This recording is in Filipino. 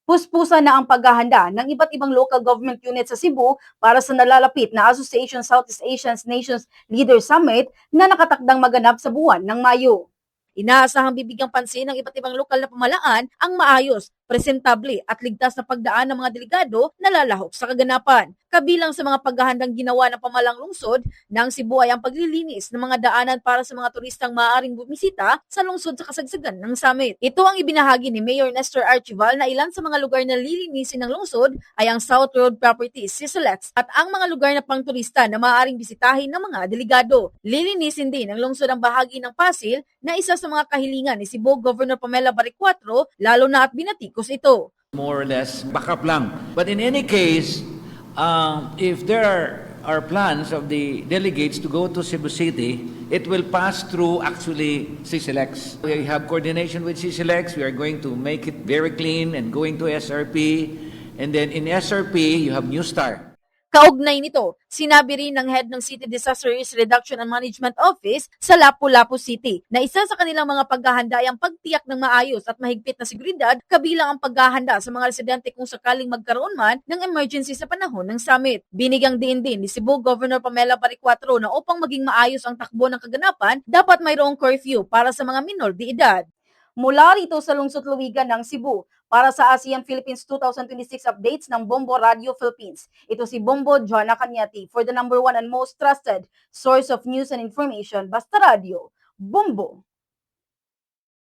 Puspusan na ang paghahanda ng iba't ibang local government units sa Cebu para sa nalalapit na Association Southeast Asian Nations Leaders Summit na nakatakdang maganap sa buwan ng Mayo. Inaasahang bibigyang pansin ng iba't ibang lokal na pamahalaan ang maayos, presentable at ligtas na pagdaan ng mga delegado na lalahok sa kaganapan. Kabilang sa mga paghahandang ginawa ng pamalang lungsod ng Cebu ay ang paglilinis ng mga daanan para sa mga turistang maaaring bumisita sa lungsod sa kasagsagan ng summit. Ito ang ibinahagi ni Mayor Nestor Archival na ilan sa mga lugar na lilinisin ng lungsod ay ang South Road Properties, Siselex at ang mga lugar na pangturista na maaaring bisitahin ng mga delegado. Lilinisin din ng lungsod ang bahagi ng Pasil na isa sa mga kahilingan ni Cebu Governor Pamela Baricuatro lalo na at binatikos ito. More or less backup lang. But in any case, if there are plans of the delegates to go to Cebu City, it will pass through actually CCLEX. We have coordination with CCLEX. We are going to make it very clean and going to SRP. And then in SRP, you have New Star. Kaugnay nito, sinabi rin ng head ng City Disaster Risk Reduction and Management Office sa Lapu-Lapu City na isa sa kanilang mga paghahanda ay ang pagtiyak ng maayos at mahigpit na seguridad kabilang ang paghahanda sa mga residente kung sakaling magkaroon man ng emergency sa panahon ng summit. Binigyang diin din ni Cebu Governor Pamela Baricuatro na upang maging maayos ang takbo ng kaganapan, dapat mayroong curfew para sa mga minor de edad. Mula rito sa lungsod Luwigan ng Cebu, para sa ASEAN Philippines 2026 updates ng Bombo Radio Philippines. Ito si Bombo Joanna Cañete for the #1 and most trusted source of news and information, Basta Radio, Bombo.